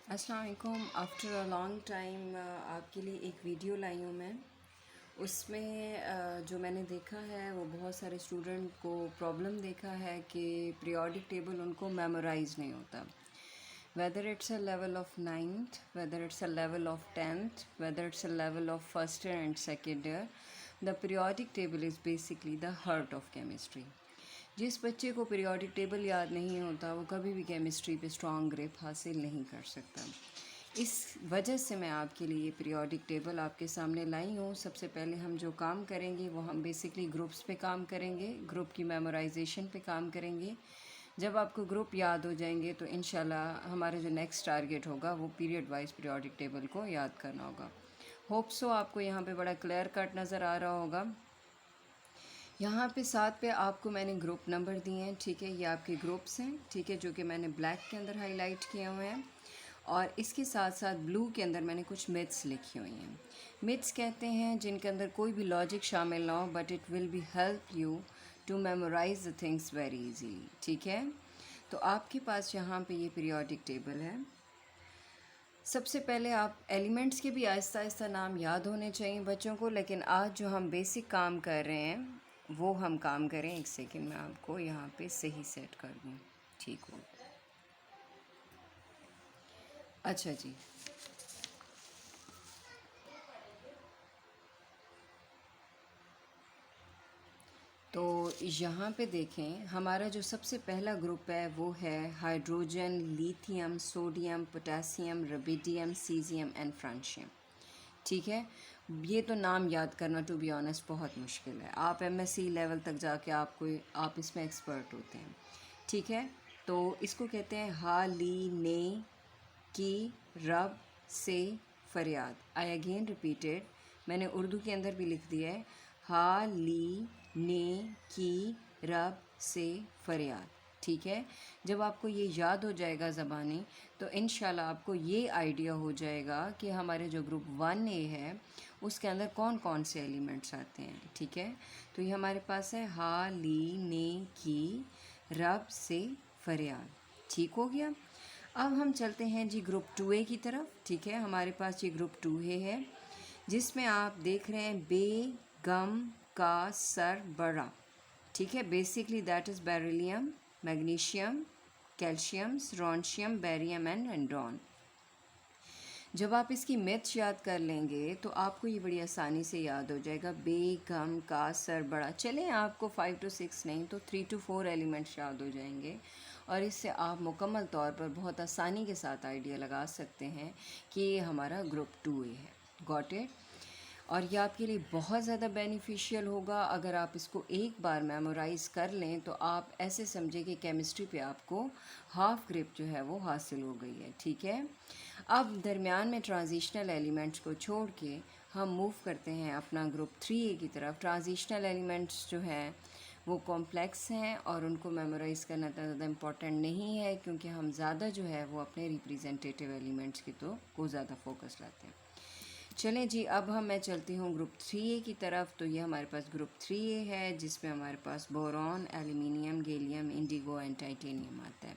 अस्सलाम वालेकुम। After a long time आपके लिए एक वीडियो लाई हूँ मैं। उसमें जो मैंने देखा है वो बहुत सारे स्टूडेंट को प्रॉब्लम देखा है कि पीरियोडिक टेबल उनको मेमोराइज नहीं होता। Whether it's a level of ninth, whether it's a level of tenth, whether it's a level of first year and second year, the periodic table is basically the heart of chemistry. जिस बच्चे को periodic table याद नहीं होता वो कभी भी chemistry पे स्ट्रॉन्ग ग्रिप हासिल नहीं कर सकता। इस वजह से मैं आपके लिए पीरियोडिक टेबल आपके सामने लाई हूँ। सबसे पहले हम जो काम करेंगे वो हम बेसिकली ग्रुप्स पे काम करेंगे, ग्रुप की मेमोराइजेशन पे काम करेंगे। जब आपको ग्रुप याद हो जाएंगे तो इंशाल्लाह हमारा जो नेक्स्ट टारगेट होगा वो पीरियड वाइज पीरियोडिक टेबल को याद करना होगा। होप सो आपको यहाँ पे बड़ा क्लियर कट नज़र आ रहा होगा। यहाँ पे साथ पे आपको मैंने ग्रुप नंबर दिए हैं, ठीक है। ये आपके ग्रुप्स हैं, ठीक है, जो कि मैंने ब्लैक के अंदर हाईलाइट किए हुए हैं। और इसके साथ साथ ब्लू के अंदर मैंने कुछ मिथ्स लिखी हुई हैं। मिथ्स कहते हैं जिनके अंदर कोई भी लॉजिक शामिल ना हो, but it will be help you to memorise the things very easily, ठीक है। तो आपके पास यहाँ पे ये पीरियोडिक टेबल है। सबसे पहले आप एलिमेंट्स के भी आहिस्ता आहिस्ता नाम याद होने चाहिए बच्चों को, लेकिन आज जो हम बेसिक काम कर रहे हैं वो हम काम करें। एक सेकेंड में आपको यहाँ पे सही सेट कर दूँ, ठीक हो। अच्छा जी, तो यहाँ पे देखें हमारा जो सबसे पहला ग्रुप है वो है hydrogen, lithium, sodium, potassium, rubidium, caesium and francium, ठीक है। ये तो नाम याद करना टू बी ऑनेस्ट बहुत मुश्किल है। आप एमएससी लेवल तक जाके आप इसमें एक्सपर्ट होते हैं, ठीक है। तो इसको कहते हैं हा ली ने की रब से फरियाद। आई अगेन रिपीटेड, मैंने उर्दू के अंदर भी लिख दिया है, हा ली ने की रब से फरियाद, ठीक है। जब आपको ये याद हो जाएगा ज़बानी तो इंशाल्लाह आपको ये आइडिया हो जाएगा कि हमारे जो ग्रुप 1A है उसके अंदर कौन कौन से एलिमेंट्स आते हैं, ठीक है। तो ये हमारे पास है हा ली ने की रब से फरियाद, ठीक हो गया। अब हम चलते हैं जी ग्रुप 2A की तरफ, ठीक है। हमारे पास ये ग्रुप 2A है जिसमें आप देख रहे हैं बे गम का सर बड़ा, ठीक है। Basically that is beryllium, magnesium, calcium, strontium, barium and एंड्रॉन। जब आप इसकी मैथ्स याद कर लेंगे तो आपको ये बड़ी आसानी से याद हो जाएगा। बेगम का सर बड़ा, चलें आपको 5 to 6 नहीं तो 3 to 4 एलिमेंट्स याद हो जाएंगे और इससे आप मुकम्मल तौर पर बहुत आसानी के साथ आइडिया लगा सकते हैं कि ये हमारा ग्रुप 2A है। Got it. और ये आपके लिए बहुत ज़्यादा बेनिफिशियल होगा अगर आप इसको एक बार मेमोराइज़ कर लें तो आप ऐसे समझें कि केमिस्ट्री पे आपको हाफ ग्रिप जो है वो हासिल हो गई है, ठीक है। अब दरमियान में ट्रांजिशनल एलिमेंट्स को छोड़ के हम मूव करते हैं अपना ग्रुप 3A की तरफ। ट्रांजिशनल एलिमेंट्स जो हैं वो कॉम्प्लेक्स हैं और उनको मेमोराइज़ करना इतना ज़्यादा इम्पॉर्टेंट नहीं है क्योंकि हम ज़्यादा जो है वो अपने रिप्रेजेंटेटिव एलिमेंट्स की को ज़्यादा फोकस लाते हैं। चलें जी, अब मैं चलती हूँ ग्रुप 3A की तरफ। तो ये हमारे पास ग्रुप 3A है जिसमें हमारे पास boron, aluminium, gallium, indigo and titanium आता है।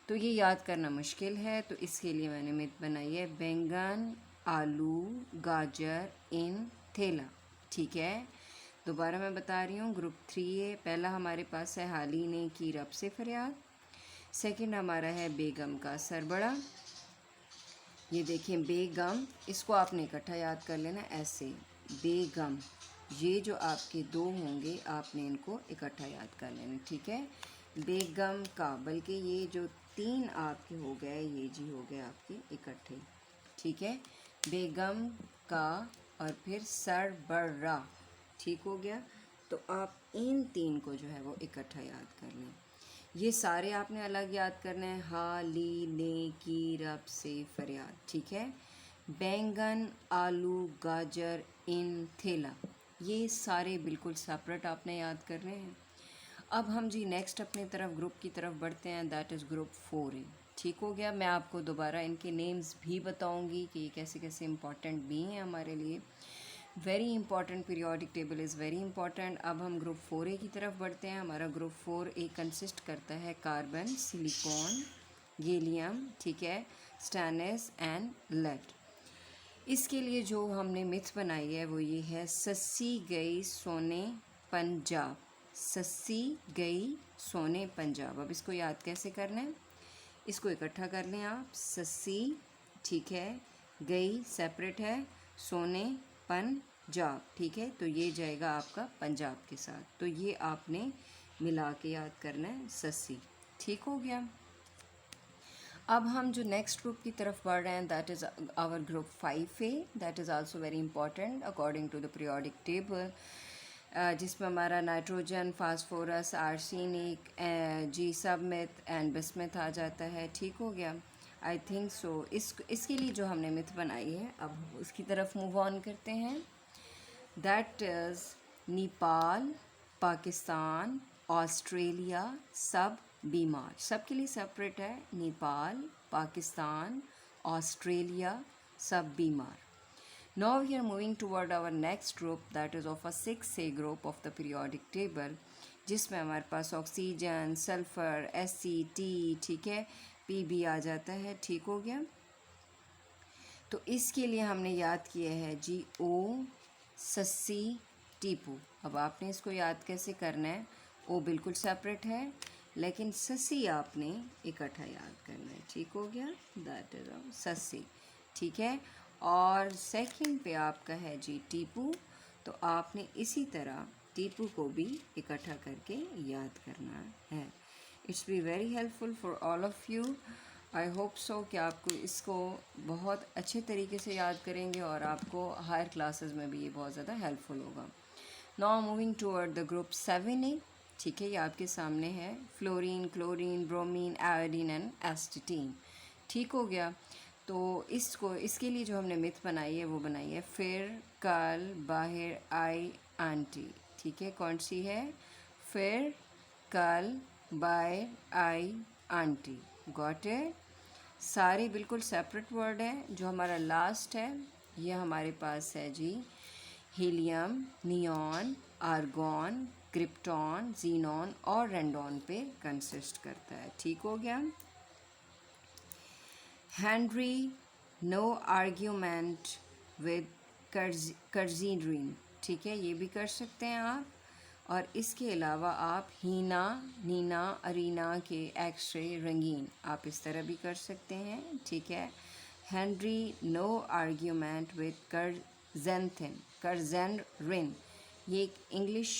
तो ये याद करना मुश्किल है, तो इसके लिए मैंने मिथ बनाई है बैंगन, आलू, गाजर इन थैला, ठीक है। दोबारा मैं बता रही हूँ, ग्रुप 3A पहला हमारे पास है हाली ने की रब से फरियाद, सेकंड हमारा है बेगम का सर बड़ा। ये देखें बेगम, इसको आपने इकट्ठा याद कर लेना ऐसे, बेगम, ये जो आपके दो होंगे आपने इनको इकट्ठा याद कर लेना, ठीक है। बेगम का, बल्कि ये जो तीन आपके हो गए ये जी हो गए आपके इकट्ठे, ठीक है। बेगम का और फिर सरबरा, ठीक हो गया। तो आप इन तीन को जो है वो इकट्ठा याद कर लें। ये सारे आपने अलग याद करने हैं, हा ली ने की रब से फरियाद, ठीक है। बैंगन, आलू, गाजर इन थैला, ये सारे बिल्कुल सेपरेट आपने याद करने हैं। अब हम जी नेक्स्ट अपनी तरफ ग्रुप की तरफ बढ़ते हैं, दैट इज़ ग्रुप 4A, ठीक हो गया। मैं आपको दोबारा इनके नेम्स भी बताऊंगी कि ये कैसे कैसे इंपॉर्टेंट भी हैं हमारे लिए। Very important, periodic table is very important. अब हम ग्रुप 4A की तरफ बढ़ते हैं। हमारा ग्रुप 4A कंसिस्ट करता है कार्बन, सिलिकॉन, गैलियम, ठीक है, स्टैनस एंड लेड। इसके लिए जो हमने मिथ बनाई है वो ये है, सस्सी गई सोने पंजाब, सस्सी गई सोने पंजाब। अब इसको याद कैसे करना है, इसको इकट्ठा कर लें आप। सस्सी, ठीक है, गई सेपरेट है, सोने पंजाब, ठीक है, तो ये जाएगा आपका पंजाब के साथ। तो ये आपने मिला के याद करना है, सस्सी। ठीक हो गया। अब हम जो नेक्स्ट ग्रुप की तरफ बढ़ रहे हैं, that is our group 5A। That is also very important according to the periodic table, जिसमें हमारा नाइट्रोजन, फास्फोरस, आर्सेनिक, जी सबमिथ एंड बिस्मिथ आ जाता है। ठीक हो गया, आई थिंक सो। इसके लिए जो हमने मिथ बनाई है, अब उसकी तरफ मूव ऑन करते हैं। That is Nepal, Pakistan, Australia, सब बीमार। सब के लिए सेपरेट है, नेपाल, पाकिस्तान, ऑस्ट्रेलिया, सब बीमार। Now we are moving toward our next group, that is of a 6A group of the periodic table, जिसमें हमारे पास ऑक्सीजन, सल्फर, Sc, ठीक है, Pb आ जाता है। ठीक हो गया। तो इसके लिए हमने याद किया है जी ओ, सस्सी, टीपू। अब आपने इसको याद कैसे करना है, ओ बिल्कुल सेपरेट है, लेकिन सस्सी आपने इकट्ठा याद करना है। ठीक हो गया, दैट इज सस्सी, ठीक है। और सेकंड पे आपका है जी टीपू, तो आपने इसी तरह टीपू को भी इकट्ठा करके याद करना है। It's be very helpful for all of you. I hope so कि आपको इसको बहुत अच्छे तरीके से याद करेंगे और आपको हायर क्लासेस में भी ये बहुत ज़्यादा हेल्पफुल होगा। Now moving toward the group 7A, ठीक है, ये आपके सामने है, fluorine, chlorine, bromine, iodine and astatine. ठीक हो गया। तो इसके लिए जो हमने मिथ बनाई है वो बनाई है, फिर, कल, बाहर, आई, आंटी। ठीक है, कौन सी है, फिर, कल, बाय, आई, आंटी। Got it. सारे बिल्कुल सेपरेट वर्ड हैं। जो हमारा लास्ट है ये हमारे पास है जी helium, neon, argon, krypton, xenon और रेंडॉन पे कंसिस्ट करता है। ठीक हो गया। हेनरी, नो आर्ग्यूमेंट विद कर्जीड्रीन, ठीक है, ये भी कर सकते हैं आप। और इसके अलावा आप हीना, नीना, अरीना के एक्सरे, रंगीन, आप इस तरह भी कर सकते हैं। ठीक है। हेनरी, नो आर्ग्यूमेंट विद कर्जेंथिन, कर्जेनरिन, ये एक इंग्लिश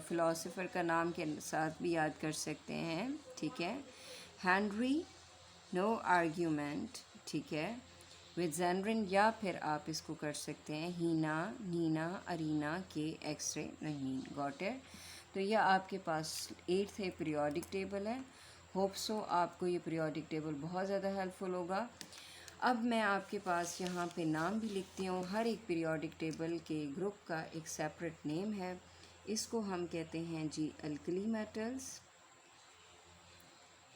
फ़िलासफ़र का नाम के साथ भी याद कर सकते हैं। ठीक है, हेनरी, नो आर्ग्यूमेंट, ठीक है, विद जेनरिन, या फिर आप इसको कर सकते हैं हीना, नीना, अरीना के एक्सरे, रंगीन। Got it. तो यह आपके पास 8th पीरियोडिक टेबल है। होप सो आपको ये पीरियोडिक टेबल बहुत ज़्यादा हेल्पफुल होगा। अब मैं आपके पास यहाँ पे नाम भी लिखती हूँ। हर एक पीरियोडिक टेबल के ग्रुप का एक सेपरेट नेम है। इसको हम कहते हैं जी अल्कली मेटल्स।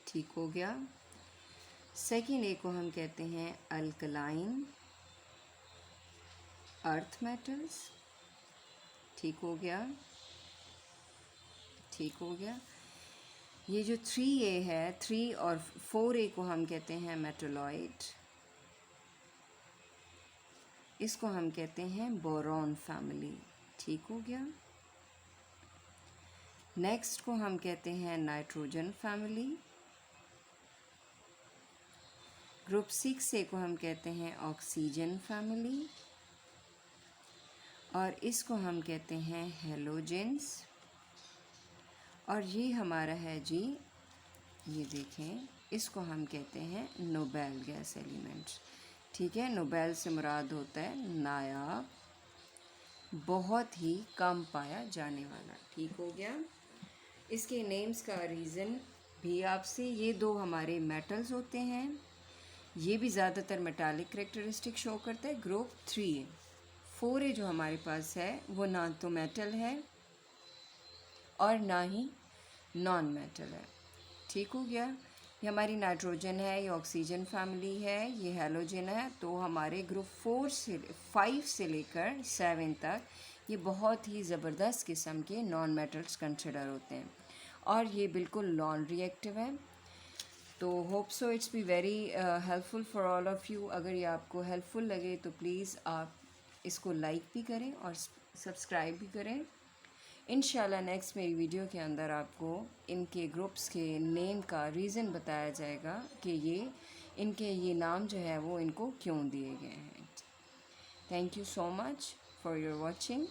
ठीक हो गया। सेकेंड ए को हम कहते हैं अल्कलाइन अर्थ मेटल्स। ठीक हो गया, ठीक हो गया। ये जो 3A है, 3 और 4A को हम कहते हैं मेटलॉइड। इसको हम कहते हैं बोरॉन फैमिली। ठीक हो गया। नेक्स्ट को हम कहते हैं नाइट्रोजन फैमिली। ग्रुप 6A को हम कहते हैं ऑक्सीजन फैमिली और इसको हम कहते हैं हेलोजेंस। और ये हमारा है जी, ये देखें, इसको हम कहते हैं नोबेल गैस एलिमेंट्स। ठीक है, नोबेल से मुराद होता है नायाब, बहुत ही कम पाया जाने वाला। ठीक हो गया। इसके नेम्स का रीज़न भी आपसे, ये दो हमारे मेटल्स होते हैं, ये भी ज़्यादातर मेटालिक करेक्टरिस्टिक शो करता है। ग्रुप 3A, 4A जो हमारे पास है वो ना तो मेटल है और ना ही नॉन मेटल है। ठीक हो गया। ये हमारी नाइट्रोजन है, ये ऑक्सीजन फैमिली है, ये हेलोजन है। तो हमारे ग्रुप 5 से लेकर 7 तक ये बहुत ही ज़बरदस्त किस्म के नॉन मेटल्स कंसिडर होते हैं और ये बिल्कुल नॉन रिएक्टिव है। तो hope so it's be very helpful for all of you. अगर ये आपको हेल्पफुल लगे तो प्लीज़ आप इसको लाइक भी करें और सब्सक्राइब भी करें। इंशाल्लाह नेक्स्ट मेरी वीडियो के अंदर आपको इनके ग्रुप्स के नेम का रीज़न बताया जाएगा कि इनके ये नाम जो है वो इनको क्यों दिए गए हैं। Thank you so much for your watching.